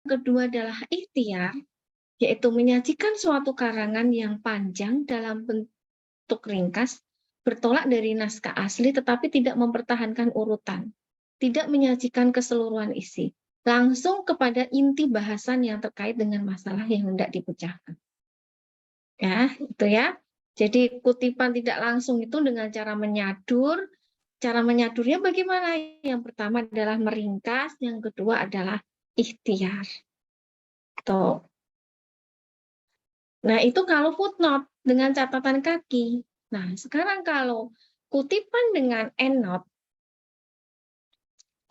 kedua adalah ikhtiar, yaitu menyajikan suatu karangan yang panjang dalam bentuk ringkas, bertolak dari naskah asli tetapi tidak mempertahankan urutan, tidak menyajikan keseluruhan isi, langsung kepada inti bahasan yang terkait dengan masalah yang hendak dipecahkan. Ya, itu ya. Jadi kutipan tidak langsung itu dengan cara menyadur. Cara menyadurnya bagaimana? Yang pertama adalah meringkas, yang kedua adalah ikhtiar. Tuh. Nah, itu kalau footnote dengan catatan kaki. Nah, sekarang kalau kutipan dengan endnote,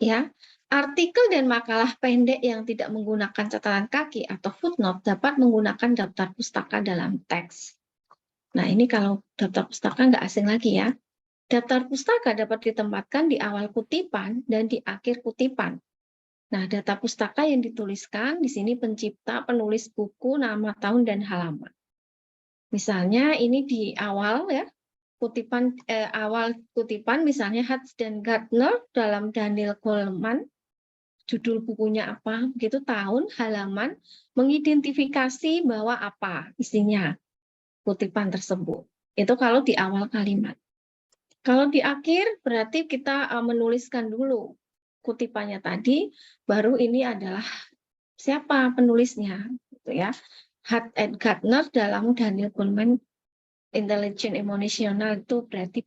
ya, artikel dan makalah pendek yang tidak menggunakan catatan kaki atau footnote dapat menggunakan daftar pustaka dalam teks. Nah, ini kalau daftar pustaka nggak asing lagi ya. Daftar pustaka dapat ditempatkan di awal kutipan dan di akhir kutipan. Nah, data pustaka yang dituliskan di sini pencipta, penulis buku, nama, tahun, dan halaman. Misalnya ini di awal ya, awal kutipan misalnya Hatch dan Gardner dalam Daniel Goleman, judul bukunya apa, begitu tahun, halaman, mengidentifikasi bahwa apa isinya kutipan tersebut. Itu kalau di awal kalimat. Kalau di akhir berarti kita menuliskan dulu kutipannya tadi, baru ini adalah siapa penulisnya, gitu ya. Hart and Gardner dalam Daniel Goleman Intelligent Emotional itu berarti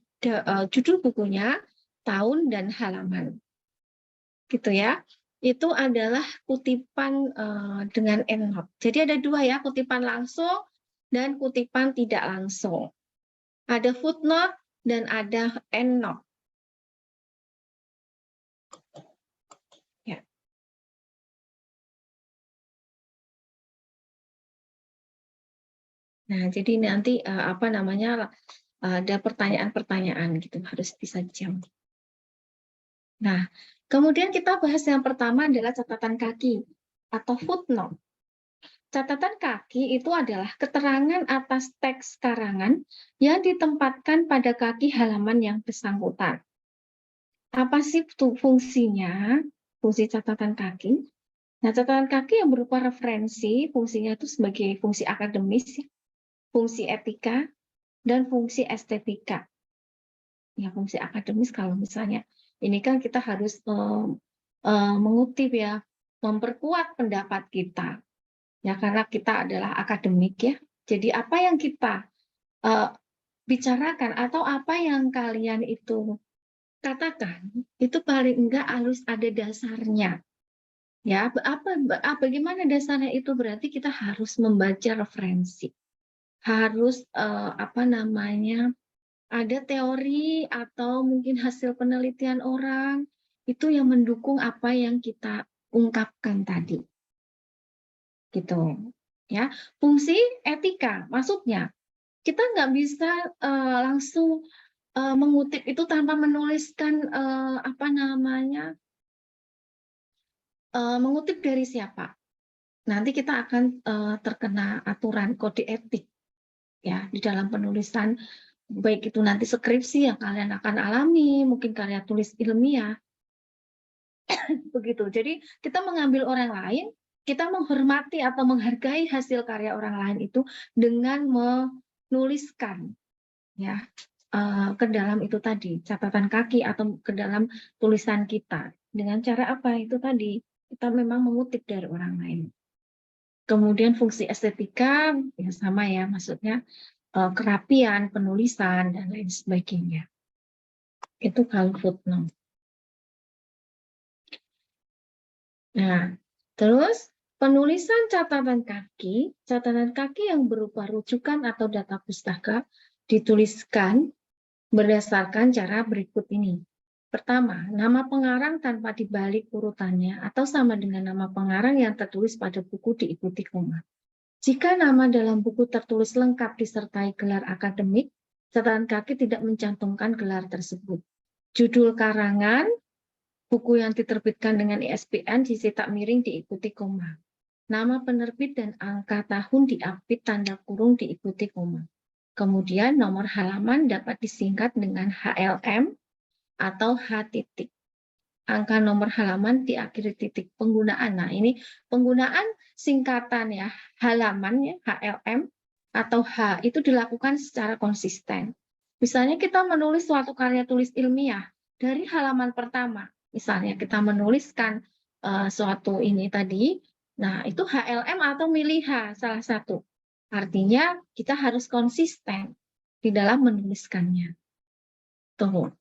judul bukunya, tahun dan halaman, gitu ya. Itu adalah kutipan dengan endnote. Jadi ada dua ya, kutipan langsung dan kutipan tidak langsung. Ada footnote dan ada endnote. Ya. Nah, jadi nanti apa namanya ada pertanyaan-pertanyaan gitu harus bisa dijawab. Nah, kemudian kita bahas yang pertama adalah catatan kaki atau footnote. Catatan kaki itu adalah keterangan atas teks karangan yang ditempatkan pada kaki halaman yang bersangkutan. Apa sih fungsinya? Fungsi catatan kaki? Nah, catatan kaki yang berupa referensi, fungsinya itu sebagai fungsi akademis, fungsi etika, dan fungsi estetika. Ya, fungsi akademis kalau misalnya ini kan kita harus mengutip ya, memperkuat pendapat kita. Ya, karena kita adalah akademik ya. Jadi apa yang kita bicarakan atau apa yang kalian itu katakan, itu paling enggak harus ada dasarnya. Ya, bagaimana dasarnya itu berarti kita harus membaca referensi. Harus apa namanya? Ada teori atau mungkin hasil penelitian orang itu yang mendukung apa yang kita ungkapkan tadi. Gitu. Ya, fungsi etika maksudnya kita nggak bisa langsung mengutip itu tanpa menuliskan apa namanya mengutip dari siapa. Nanti kita akan terkena aturan kode etik ya di dalam penulisan, baik itu nanti skripsi yang kalian akan alami, mungkin karya tulis ilmiah, begitu. Jadi kita mengambil orang lain, kita menghormati atau menghargai hasil karya orang lain itu dengan menuliskan ya ke dalam itu tadi catatan kaki atau ke dalam tulisan kita. Dengan cara apa itu tadi? Kita memang mengutip dari orang lain. Kemudian fungsi estetika ya sama ya, maksudnya kerapian penulisan dan lain sebagainya. Itu kalau footnote. Nah, terus penulisan catatan kaki yang berupa rujukan atau data pustaka dituliskan berdasarkan cara berikut ini. Pertama, nama pengarang tanpa dibalik urutannya atau sama dengan nama pengarang yang tertulis pada buku diikuti koma. Jika nama dalam buku tertulis lengkap disertai gelar akademik, catatan kaki tidak mencantumkan gelar tersebut. Judul karangan, buku yang diterbitkan dengan ISBN dicetak miring diikuti koma. Nama penerbit dan angka tahun diapit tanda kurung diikuti koma. Kemudian nomor halaman dapat disingkat dengan HLM atau H titik. angka nomor halaman diakhiri titik. Penggunaan. Nah, ini penggunaan singkatan ya, halaman ya, HLM atau H itu dilakukan secara konsisten. Misalnya kita menulis suatu karya tulis ilmiah dari halaman pertama. Misalnya kita menuliskan suatu ini tadi, nah itu HLM atau milih H salah satu. Artinya kita harus konsisten di dalam menuliskannya. Tuh.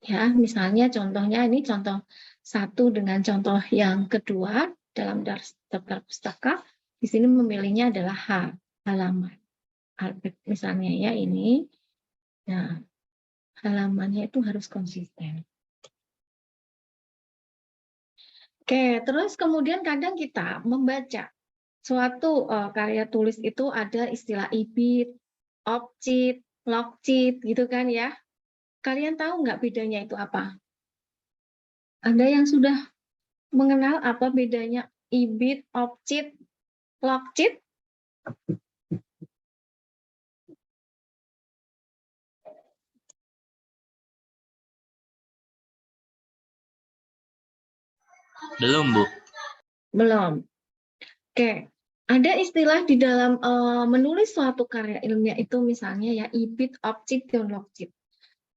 Ya, misalnya contohnya ini contoh satu dengan contoh yang kedua dalam daftar pustaka. Di sini memilihnya adalah H, halaman. Misalnya ya ini. Nah, halamannya itu harus konsisten. Oke, terus kemudian kadang kita membaca suatu karya tulis itu ada istilah ibid, objit, logcit, gitu kan ya. Kalian tahu nggak bedanya itu apa? Ada yang sudah mengenal apa bedanya ibid, objit, logcit? Belum, Bu. Belum. Oke. Ada istilah di dalam menulis suatu karya ilmiah itu misalnya ya ibid, objit, dan logcit.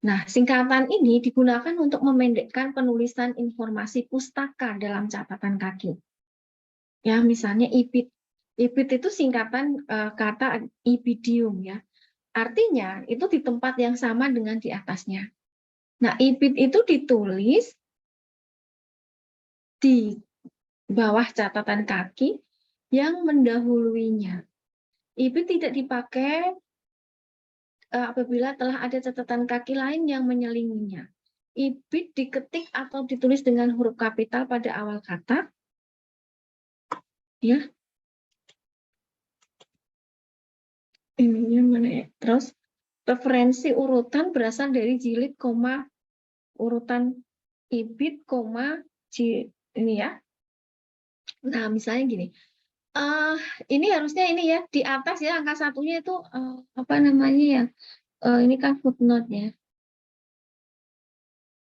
Nah, singkatan ini digunakan untuk memendekkan penulisan informasi pustaka dalam catatan kaki. Ya, misalnya ibid. Ibid itu singkatan kata ibidium ya. Artinya itu di tempat yang sama dengan di atasnya. Nah, ibid itu ditulis di bawah catatan kaki yang mendahuluinya. Ibid tidak dipakai apabila telah ada catatan kaki lain yang menyelinginya. Ibid diketik atau ditulis dengan huruf kapital pada awal kata. Ya. Ininya mana ya? Terus referensi urutan berasal dari jilid, urutan ibid, ini ya. Nah, misalnya gini. Ini harusnya ini ya di atas ya angka satunya itu apa namanya ya? Ini kan footnote-nya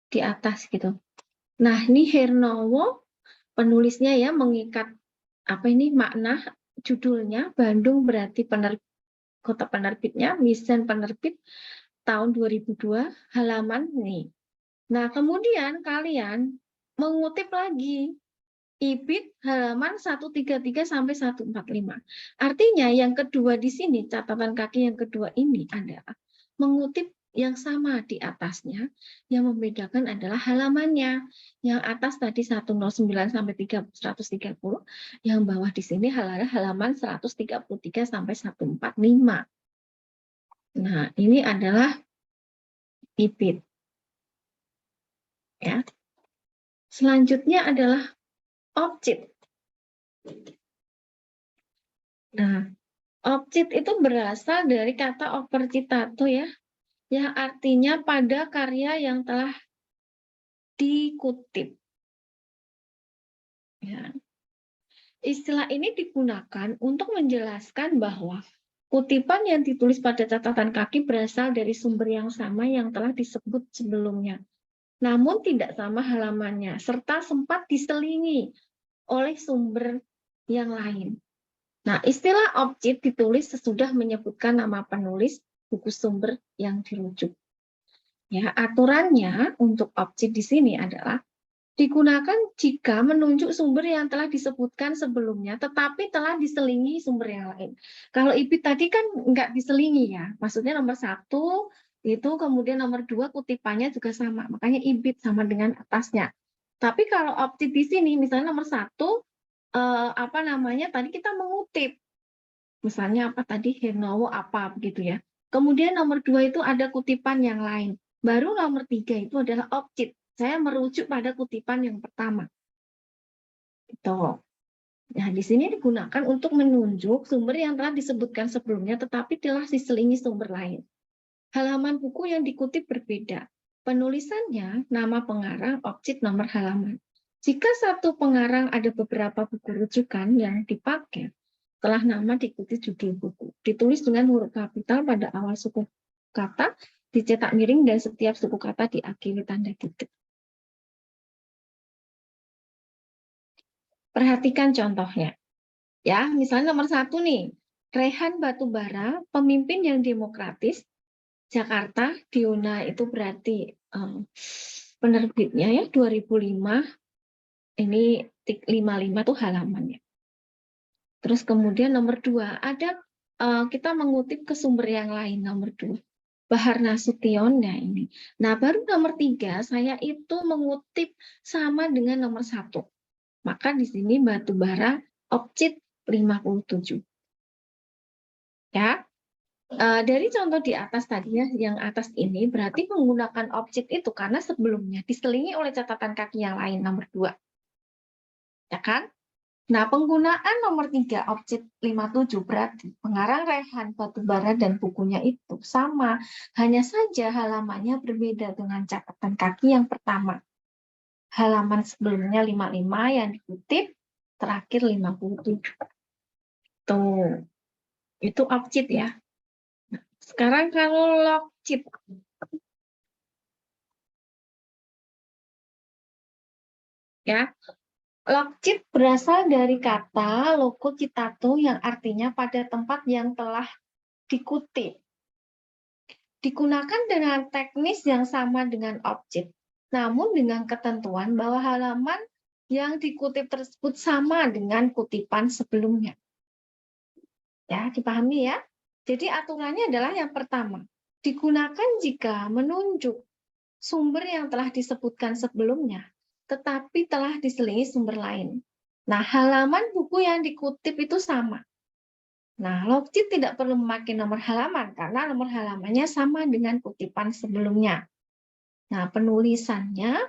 di atas gitu. Nah, ini Hernowo penulisnya ya mengikat apa ini makna judulnya Bandung berarti kota penerbitnya, Misen penerbit tahun 2002 halaman nih. Nah, kemudian kalian mengutip lagi ibid halaman 133 sampai 145. Artinya yang kedua di sini, catatan kaki yang kedua ini adalah mengutip yang sama di atasnya, yang membedakan adalah halamannya. Yang atas tadi 109 sampai 130, yang bawah di sini halaman 133 sampai 145. Nah, ini adalah ibid. Ya. Selanjutnya adalah objit. Nah, objit itu berasal dari kata opercitato ya, yang artinya pada karya yang telah dikutip. Ya. Istilah ini digunakan untuk menjelaskan bahwa kutipan yang ditulis pada catatan kaki berasal dari sumber yang sama yang telah disebut sebelumnya, namun tidak sama halamannya, serta sempat diselingi oleh sumber yang lain. Nah, istilah objit ditulis sesudah menyebutkan nama penulis, buku sumber yang dirujuk. Ya, aturannya untuk objit di sini adalah digunakan jika menunjuk sumber yang telah disebutkan sebelumnya, tetapi telah diselingi sumber yang lain. Kalau ibid tadi kan nggak diselingi ya, maksudnya nomor 1 itu, kemudian nomor 2 kutipannya juga sama, makanya ibid sama dengan atasnya. Tapi kalau objit di sini, misalnya nomor 1, apa namanya, tadi kita mengutip, misalnya apa tadi, Hernowo apa, begitu ya. Kemudian nomor 2 itu ada kutipan yang lain. Baru nomor 3 itu adalah objit. Saya merujuk pada kutipan yang pertama. Itu. Nah, di sini digunakan untuk menunjuk sumber yang telah disebutkan sebelumnya, tetapi telah diselingi sumber lain. Halaman buku yang dikutip berbeda. Penulisannya, nama pengarang, objek, nomor halaman. Jika satu pengarang ada beberapa buku rujukan yang dipakai, setelah nama diikuti judul buku. Ditulis dengan huruf kapital pada awal suku kata, dicetak miring dan setiap suku kata diakhiri tanda titik. Perhatikan contohnya. Ya, misalnya nomor 1 nih, Rehan Batubara, pemimpin yang demokratis, Jakarta, Diona itu berarti penerbitnya ya 2005, ini 55 tuh halamannya. Terus kemudian nomor 2, ada kita mengutip ke sumber yang lain nomor 2. Bahar Nasution, nah ini. Nah, baru nomor 3, saya itu mengutip sama dengan nomor 1. Maka di sini Batubara Opcit 57. Ya, dari contoh di atas tadi ya, yang atas ini berarti menggunakan objek itu karena sebelumnya diselingi oleh catatan kaki yang lain nomor 2. Ya kan? Nah, penggunaan nomor 3 objek 57 berarti pengarang Rehan Batubara dan bukunya itu sama, hanya saja halamannya berbeda dengan catatan kaki yang pertama. Halaman sebelumnya 55 yang dikutip, terakhir 57. Tuh, itu objek ya. Sekarang kalau logchip, ya, logchip berasal dari kata loco citato yang artinya pada tempat yang telah dikutip. Digunakan dengan teknis yang sama dengan objek, namun dengan ketentuan bahwa halaman yang dikutip tersebut sama dengan kutipan sebelumnya. Ya, dipahami ya? Jadi aturannya adalah yang pertama, digunakan jika menunjuk sumber yang telah disebutkan sebelumnya, tetapi telah diselingi sumber lain. Nah, halaman buku yang dikutip itu sama. Nah, logchip tidak perlu memakai nomor halaman karena nomor halamannya sama dengan kutipan sebelumnya. Nah, penulisannya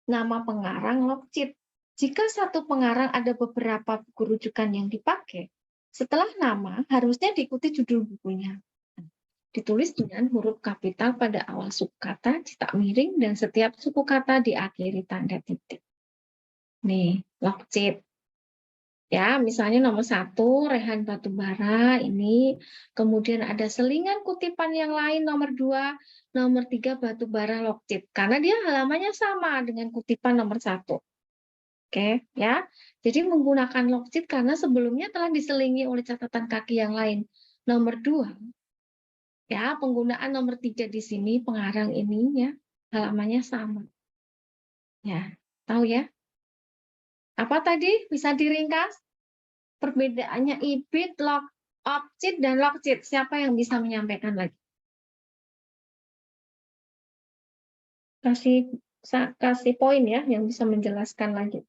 nama pengarang logchip. Jika satu pengarang ada beberapa buku rujukan yang dipakai, setelah nama harusnya diikuti judul bukunya. Ditulis dengan huruf kapital pada awal suku kata, cetak miring, dan setiap suku kata diakhiri tanda titik. Nih, logchip. Ya, misalnya nomor 1, Rehan Batubara, ini. Kemudian ada selingan kutipan yang lain, nomor 2, nomor 3, Batubara logchip. Karena dia halamannya sama dengan kutipan nomor 1. Oke, ya. Jadi menggunakan logchip karena sebelumnya telah diselingi oleh catatan kaki yang lain. Nomor 2, ya, penggunaan nomor 3 di sini, pengarang ini, ya, halamannya sama. Ya, tahu ya? Apa tadi? Bisa diringkas? Perbedaannya ibid, objek, dan logchip. Siapa yang bisa menyampaikan lagi? Kasih poin ya, yang bisa menjelaskan lagi.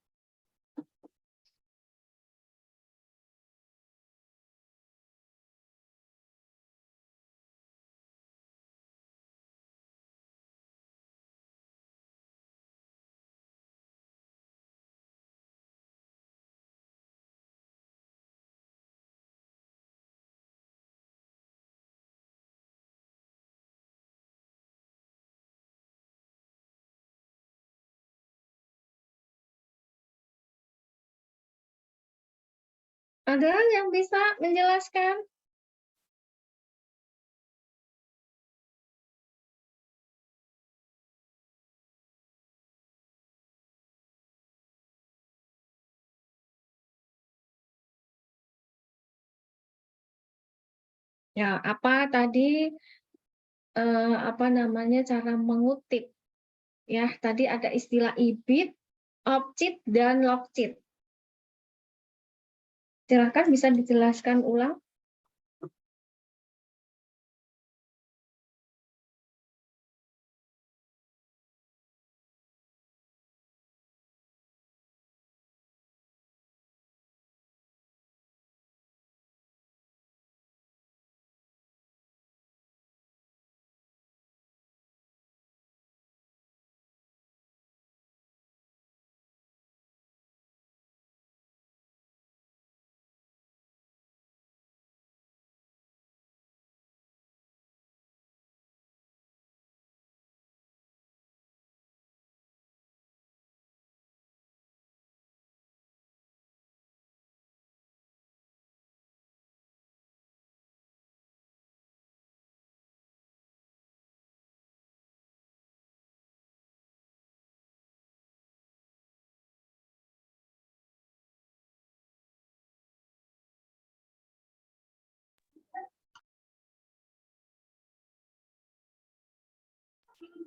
Ada yang bisa menjelaskan? Ya, apa tadi apa namanya cara mengutip? Ya, tadi ada istilah ibid, objek, dan logchip. Silakan bisa dijelaskan ulang.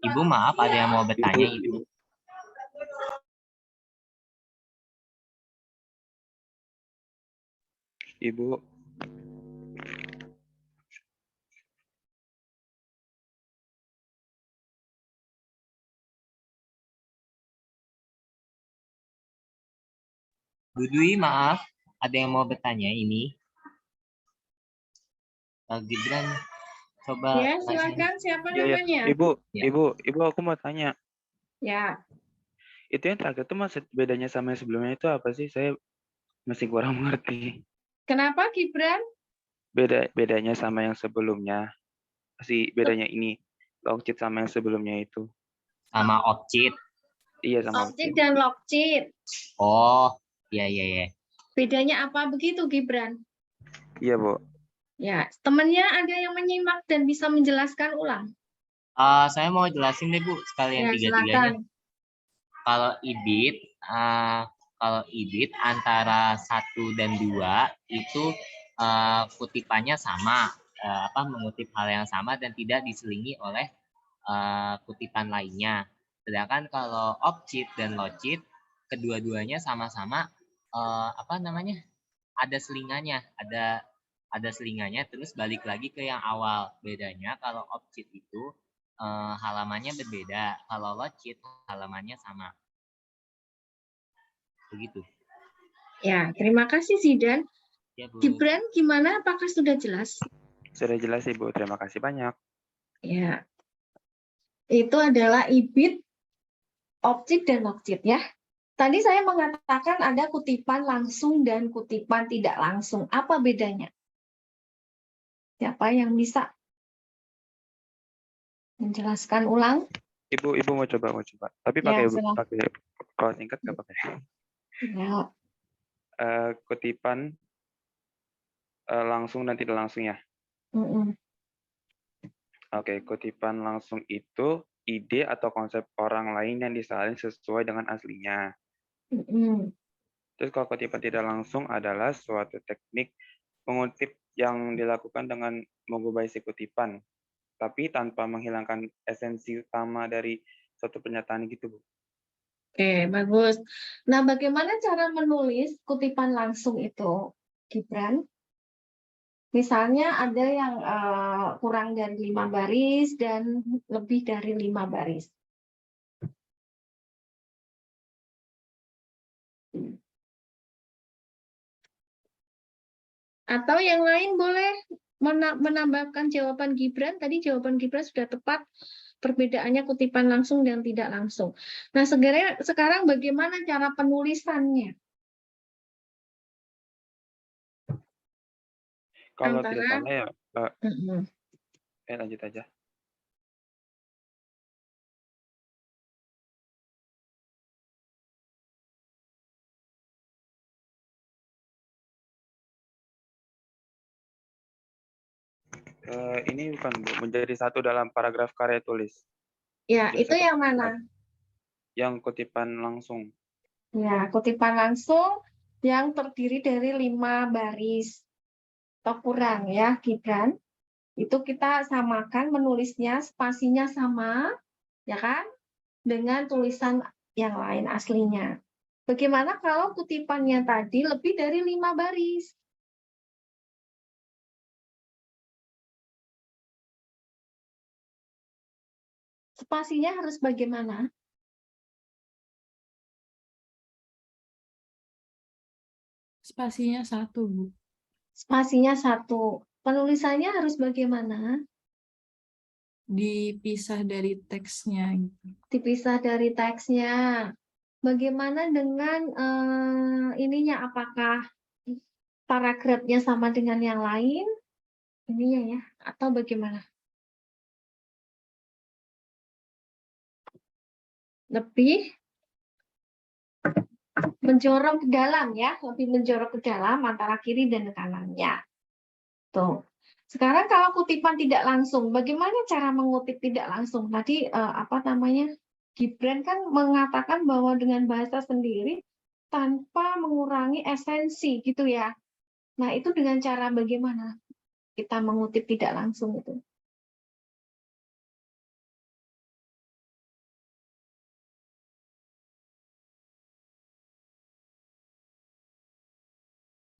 Ibu maaf, ada yang mau bertanya, Ibu. Ibu, Bu Dwi, maaf, ada yang mau bertanya ini. Gibran, coba. Ya, silakan. Siapa ya, namanya? Ya. Ibu, aku mau tanya. Ya, Itu yang terakhir itu maksud bedanya sama yang sebelumnya itu apa sih? Saya masih kurang mengerti. kenapa Gibran? Bedanya sama yang sebelumnya. Bedanya ini long cheat sama yang sebelumnya itu. Sama opcit. Iya, sama Objek cheat. dan log cheat. Oh, iya. Bedanya apa begitu, Gibran? Iya, Bu. Ya, temannya ada yang menyimak dan bisa menjelaskan ulang. Saya mau jelasin deh, Bu, sekalian Ya, tiga-tiganya. silakan. Kalau IBIT antara 1 dan 2 itu kutipannya sama, mengutip hal yang sama dan tidak diselingi oleh kutipan lainnya. Sedangkan kalau opcit dan logit, kedua-duanya sama-sama ada selingannya, ada selingannya, terus balik lagi ke yang awal. Bedanya kalau opcit itu halamannya berbeda, kalau logit halamannya sama. Begitu. Ya, terima kasih Zidan. Ya, Bu. Gibran, gimana? Apakah sudah jelas? Sudah jelas, Ibu. Terima kasih banyak. Ya, itu adalah IBIT, objek dan logit ya. Tadi saya mengatakan ada kutipan langsung dan kutipan tidak langsung. Apa bedanya? Siapa yang bisa menjelaskan ulang? Ibu mau coba. Tapi Ya, pakai kalau singkat nggak pakai. Ya. Kutipan langsung dan tidak langsung ya. Mm-mm. Oke, kutipan langsung itu ide atau konsep orang lain yang disalin sesuai dengan aslinya. Mm-mm. Terus kalau kutipan tidak langsung adalah suatu teknik mengutip yang dilakukan dengan mengubah isi kutipan, tapi tanpa menghilangkan esensi utama dari suatu pernyataan gitu, Bu. Oke, bagus. Nah, bagaimana cara menulis kutipan langsung itu, Gibran? Misalnya ada yang kurang dari 5 baris dan lebih dari 5 baris. Atau yang lain boleh menambahkan jawaban Gibran. Tadi jawaban Gibran sudah tepat. Perbedaannya kutipan langsung dan tidak langsung. Nah, sekarang bagaimana cara penulisannya? Kalau tidak salah ya, lanjut aja. Ini bukan, Bu, menjadi satu dalam paragraf karya tulis. Ya, Jadi itu yang mana? Yang kutipan langsung. Ya, kutipan langsung yang terdiri dari 5 baris atau kurang ya, Gibran. Itu kita samakan menulisnya, spasinya sama, ya kan? Dengan tulisan yang lain aslinya. Bagaimana kalau kutipannya tadi lebih dari 5 baris? Spasinya harus bagaimana? Spasinya 1, Bu. Spasinya 1. Penulisannya harus bagaimana? Dipisah dari teksnya. Dipisah dari teksnya. Bagaimana dengan ininya? Apakah paragrafnya sama dengan yang lain? Ininya ya, atau bagaimana? Lebih menjorok ke dalam ya, lebih menjorok ke dalam antara kiri dan kanannya. Tuh. Sekarang kalau kutipan tidak langsung, bagaimana cara mengutip tidak langsung? Tadi Gibran kan mengatakan bahwa dengan bahasa sendiri tanpa mengurangi esensi gitu ya. Nah, itu dengan cara bagaimana kita mengutip tidak langsung itu?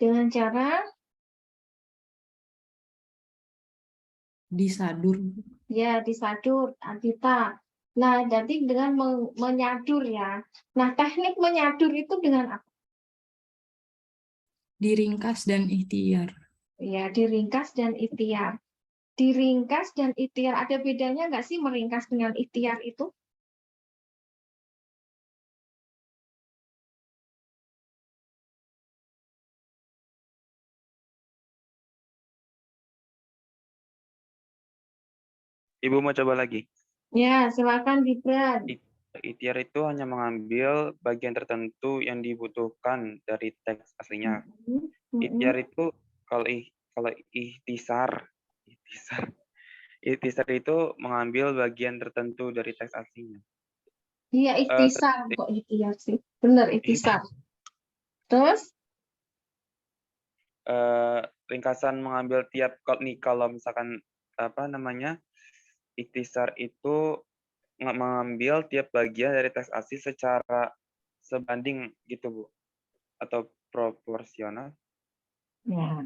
Dengan cara Disadur. ya disadur, Adita. Nah, jadi dengan menyadur ya. Nah, teknik menyadur itu dengan apa? Diringkas dan ikhtiar. Ya, diringkas dan ikhtiar. Diringkas dan ikhtiar, ada bedanya nggak sih meringkas dengan ikhtiar itu? Ibu mau coba lagi. Ya, silakan Gibran. Ikhtiar itu hanya mengambil bagian tertentu yang dibutuhkan dari teks aslinya. Ikhtiar itu kalau ikhtisar itu mengambil bagian tertentu dari teks aslinya. Iya, ikhtisar kok ikhtiar sih. Benar, ikhtisar. Terus? Ringkasan mengambil tiap kalau misalkan ikhtisar itu mengambil tiap bagian dari teks asli secara sebanding gitu, Bu, atau proporsional. Ya.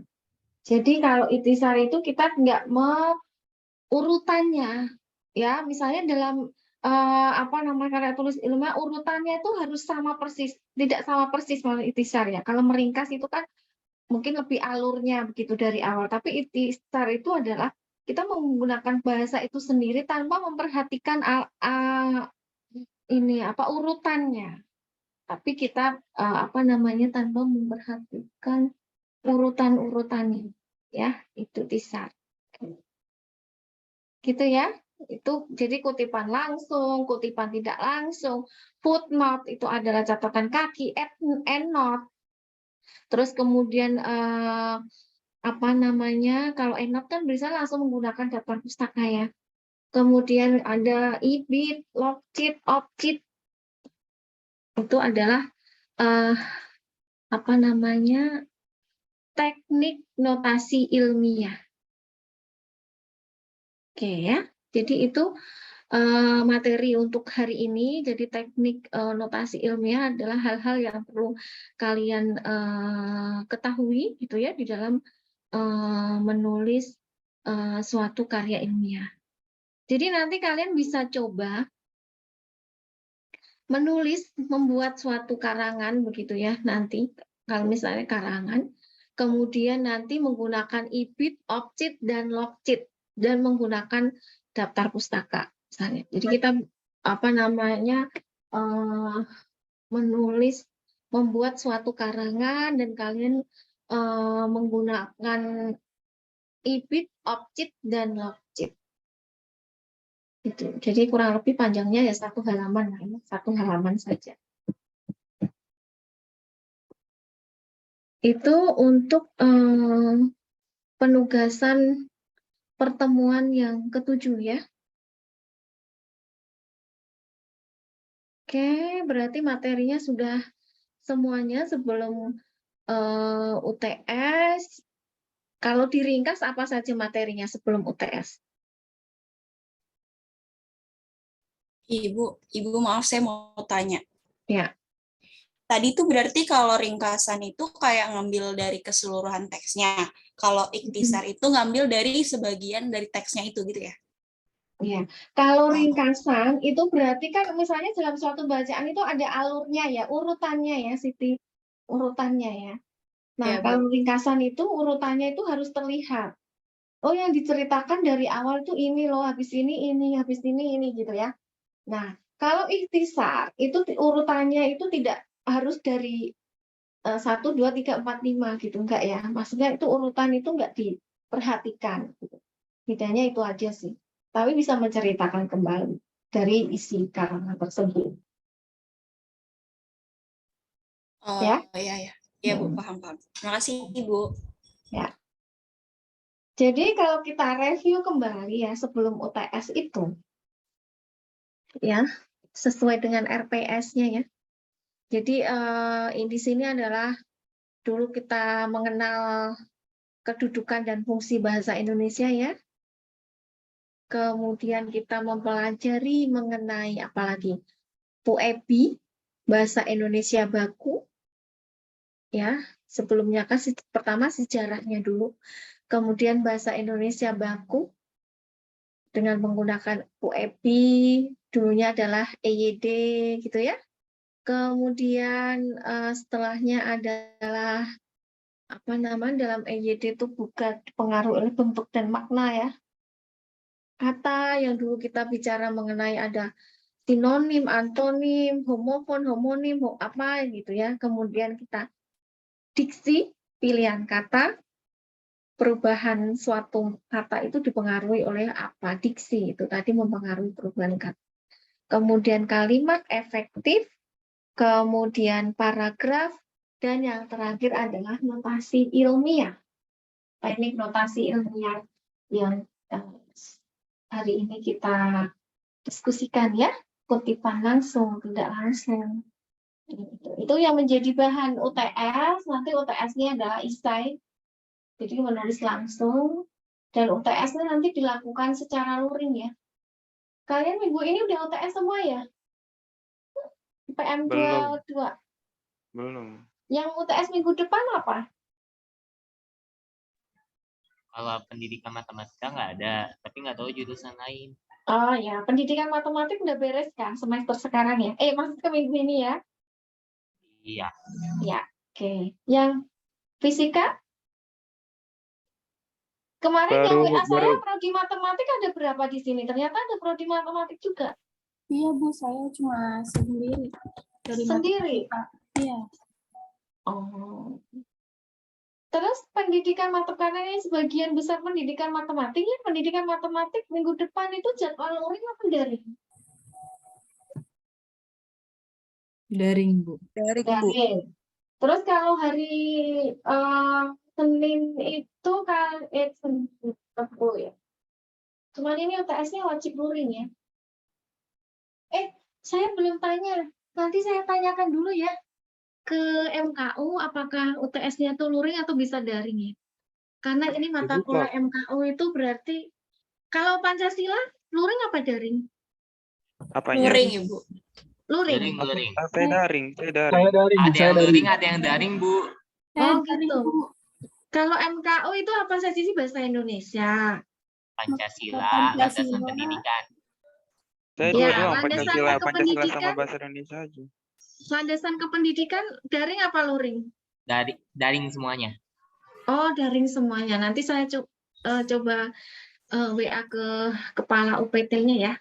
Jadi kalau ikhtisar itu kita nggak urutannya, ya. Misalnya dalam karya tulis ilmiah urutannya itu harus sama persis, tidak sama persis kalau ikhtisar ya. Kalau meringkas itu kan mungkin lebih alurnya begitu dari awal. Tapi ikhtisar itu adalah kita menggunakan bahasa itu sendiri tanpa memperhatikan urutannya. Tapi kita tanpa memperhatikan urutan-urutannya, ya, itu ikhtisar. Gitu ya. Itu jadi kutipan langsung, kutipan tidak langsung, footnote itu adalah catatan kaki, endnote. Terus kemudian kalau endnote kan bisa langsung menggunakan daftar pustaka ya. Kemudian ada ibid, logcheat, opcheat. Itu adalah teknik notasi ilmiah. Oke ya. Jadi itu materi untuk hari ini. Jadi teknik notasi ilmiah adalah hal-hal yang perlu kalian ketahui gitu ya di dalam menulis suatu karya ilmiah. Jadi nanti kalian bisa coba membuat suatu karangan begitu ya nanti. Kalau misalnya karangan, kemudian nanti menggunakan ibid, opcheat, dan logcheat dan menggunakan daftar pustaka misalnya. Jadi kita membuat suatu karangan dan kalian menggunakan ibid, opcheat, dan logcheat. Itu. Jadi kurang lebih panjangnya ya 1 halaman, ya. 1 halaman saja. Itu untuk penugasan pertemuan yang ke-7 ya. Oke, berarti materinya sudah semuanya sebelum UTS. Kalau diringkas apa saja materinya sebelum UTS? Ibu maaf saya mau tanya. Ya. Tadi itu berarti kalau ringkasan itu kayak ngambil dari keseluruhan teksnya. Kalau ikhtisar itu ngambil dari sebagian dari teksnya itu gitu ya? Ya, kalau ringkasan itu berarti kan misalnya dalam suatu bacaan itu ada alurnya ya, urutannya ya, Siti, urutannya ya. Nah, Ya, Bu. kalau ringkasan itu urutannya itu harus terlihat. Oh, yang diceritakan dari awal itu ini loh, habis ini, habis ini gitu ya. Nah, kalau ikhtisar itu urutannya itu tidak harus dari 1, 2, 3, 4, 5 gitu, enggak ya. Maksudnya itu urutan itu enggak diperhatikan. Gitu. Bedanya itu aja sih. Tapi bisa menceritakan kembali dari isi karangan tersebut. Oh, Ya? iya. Ya, Bu, paham. Terima kasih, Ibu. Ya. Jadi kalau kita review kembali ya sebelum UTS itu, ya sesuai dengan RPS-nya ya. Jadi di sini adalah dulu kita mengenal kedudukan dan fungsi bahasa Indonesia ya. Kemudian kita mempelajari mengenai apalagi PUEBI, bahasa Indonesia baku, ya. Sebelumnya kan pertama sejarahnya dulu, kemudian bahasa Indonesia baku dengan menggunakan UEPI, dulunya adalah EYD gitu ya. Kemudian setelahnya adalah apa namanya, dalam EYD itu bukan dipengaruhi oleh bentuk dan makna ya. Kata yang dulu kita bicara mengenai ada sinonim, antonim, homofon, homonim, apa gitu ya. Kemudian kita diksi, pilihan kata, perubahan suatu kata itu dipengaruhi oleh apa? Diksi itu tadi mempengaruhi perubahan kata. Kemudian kalimat efektif, kemudian paragraf, dan yang terakhir adalah notasi ilmiah. Teknik notasi ilmiah yang hari ini kita diskusikan ya, kutipan langsung, tidak langsung. Itu yang menjadi bahan UTS, nanti UTS-nya adalah esai, jadi menulis langsung, dan UTS-nya nanti dilakukan secara luring ya. Kalian minggu ini udah UTS semua ya? PM 22. Belum. Yang UTS minggu depan apa? Kalau pendidikan matematika nggak ada, tapi nggak tahu jurusan lain. Oh ya, pendidikan matematik udah beres kan semester sekarang ya? Maksud ke minggu ini ya? Iya. Ya, oke. Yang fisika? Kemarin yang WA saya prodi matematik ada berapa di sini? Ternyata ada prodi matematik juga. Iya Bu, saya cuma sendiri. Dari Sendiri? matematika. Iya. Oh. Terus pendidikan matematika ini sebagian besar pendidikan matematik ya, pendidikan matematik minggu depan itu jadwal luring apa daring? Daring, Bu. Daring. Terus kalau hari Senin itu kan Senin ya. Cuman ini UTS-nya wajib luring ya. Saya belum tanya. Nanti saya tanyakan dulu ya ke MKU apakah UTS-nya itu luring atau bisa daring ya. Karena ini mata kuliah MKU itu berarti kalau Pancasila luring apa daring? Apanya? Luring, Ibu. Luring. Luring. Saya daring. Ada yang luring, ada yang daring, Bu. Oh gitu. Kalau MKU itu apa saja sih bahasa Indonesia? Pancasila, landasan pendidikan. Saya Ya, dua-dua, landasan Pancasila sama kependidikan, bahasa Indonesia aja. landasan kependidikan daring apa luring? Daring semuanya. Oh, daring semuanya. Nanti saya coba WA ke kepala UPT-nya ya.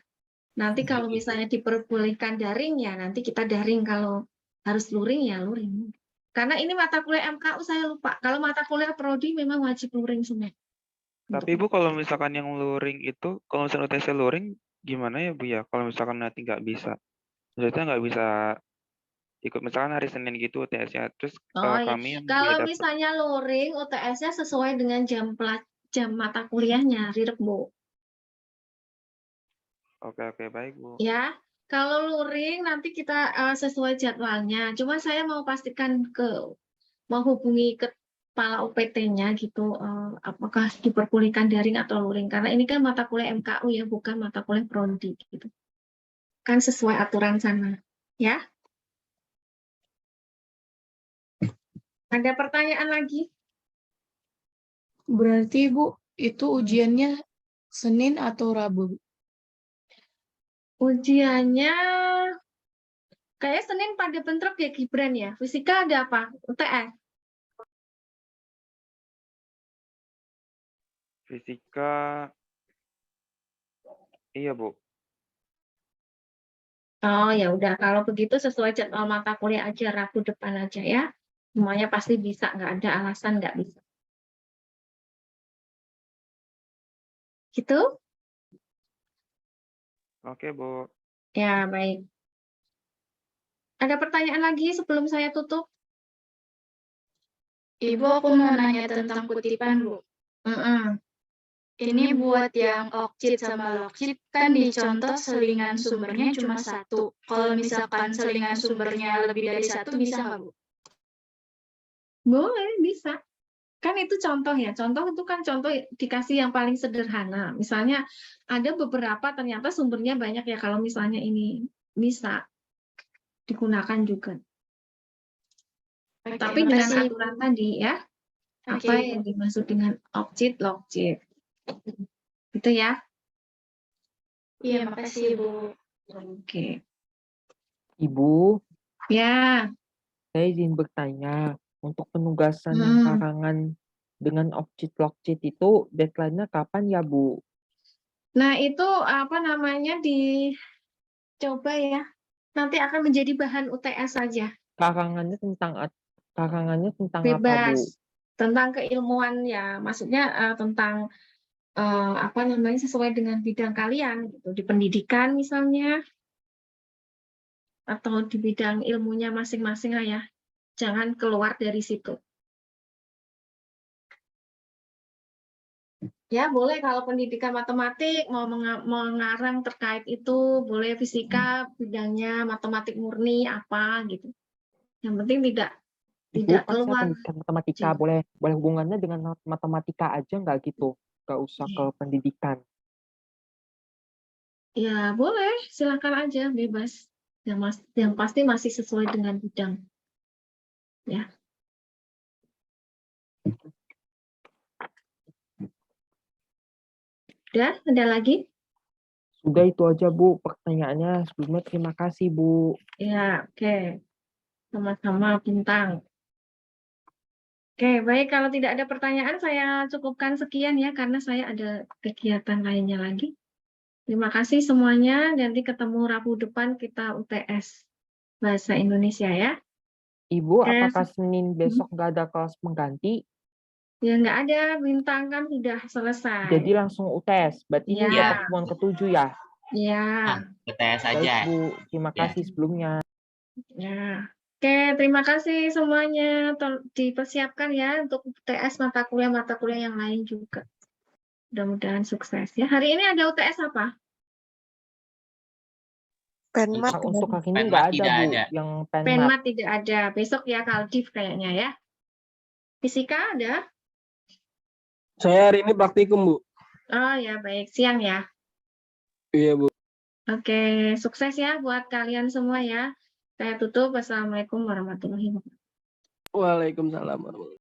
Nanti kalau misalnya diperbolehkan daring ya nanti kita daring, kalau harus luring ya luring. Karena ini mata kuliah MKU saya lupa. Kalau mata kuliah prodi memang wajib luring semua. Tapi Bu, kalau misalkan yang luring itu, kalau misalkan UTS luring, gimana ya Bu ya? Kalau misalkan nanti nggak bisa, maksudnya nggak bisa ikut misalkan hari Senin gitu UTS-nya, terus Oh ya, kami yang kalau dapat. misalnya luring UTS-nya sesuai dengan jam mata kuliahnya, rirep Bu. Oke, baik Bu. Ya, kalau luring nanti kita sesuai jadwalnya. Cuma saya mau pastikan mau hubungi ke kepala UPT-nya gitu, apakah diperbolehkan daring atau luring. Karena ini kan mata kuliah MKU ya, bukan mata kuliah prodi gitu. Kan sesuai aturan sana, ya. Ada pertanyaan lagi? Berarti Bu, itu ujiannya Senin atau Rabu? Ujiannya kayak Senin pada bentrok ya Gibran ya. Fisika ada apa? UTS. Fisika, iya Bu. Oh ya udah, kalau begitu sesuai jadwal mata kuliah aja, Rabu depan aja ya. Semuanya pasti bisa, nggak ada alasan nggak bisa. Gitu? Oke Bu. Ya baik. Ada pertanyaan lagi sebelum saya tutup? Ibu, aku mau nanya tentang kutipan, Bu. Ini buat yang okcit sama lokcit, kan dicontoh selingan sumbernya cuma satu. Kalau misalkan selingan sumbernya lebih dari satu, bisa nggak, Bu? Boleh, bisa. Kan itu contoh ya. Contoh itu kan contoh dikasih yang paling sederhana. Misalnya ada beberapa ternyata sumbernya banyak ya. Kalau misalnya ini bisa digunakan juga. Oke, Tapi dengan makasih. aturan tadi ya, apa Oke. yang dimaksud dengan object logic. Gitu ya. Iya, makasih Bu. Oke. Ibu, Ya. saya izin bertanya, untuk penugasan karangan dengan objek logit itu deadline-nya kapan ya, Bu? Nah, itu apa namanya dicoba ya. Nanti akan menjadi bahan UTS saja. Karangannya tentang apa, Bu? Bebas. Tentang keilmuan ya. Maksudnya tentang apa namanya sesuai dengan bidang kalian gitu. Di pendidikan misalnya atau di bidang ilmunya masing-masing lah ya. Jangan keluar dari situ. Ya, boleh kalau pendidikan matematik mau mengarang terkait itu, boleh fisika bidangnya matematik murni apa gitu. Yang penting tidak Ibu, kan saya keluar. pendidikan matematika, Iya. boleh hubungannya dengan matematika aja nggak gitu? Nggak usah ke pendidikan. Ya, boleh, silakan aja, bebas. Yang pasti masih sesuai dengan bidang. Ya. Udah, ada lagi? Sudah itu aja, Bu, pertanyaannya. Sebelumnya terima kasih, Bu. Ya, oke. Sama-sama, Bintang. Oke, baik. Kalau tidak ada pertanyaan, saya cukupkan sekian ya, karena saya ada kegiatan lainnya lagi. Terima kasih semuanya. Nanti ketemu Rabu depan kita UTS Bahasa Indonesia ya. Ibu, Oke, apakah Senin besok nggak ada kelas pengganti? ya nggak ada, Bintang kan sudah selesai. Jadi langsung UTS. Berarti ini Ya. pertemuan ke-7 ya? Ya. UTS Baik, saja. Bu. Terima Ya. kasih sebelumnya. Ya. Oke, terima kasih semuanya. Dipersiapkan ya untuk UTS mata kuliah yang lain juga. Mudah-mudahan sukses ya. Hari ini ada UTS apa? Nah, untuk hari ini Penmat nggak ada, tidak Bu. ada. Yang penmat. Penmat tidak ada. Besok ya Kaldif kayaknya ya. Fisika ada? Saya hari ini praktikum, Bu. Oh ya, baik. Siang ya. Iya, Bu. Oke, sukses ya buat kalian semua ya. Saya tutup. Wassalamualaikum warahmatullahi wabarakatuh. Waalaikumsalam warahmatullahi wabarakatuh.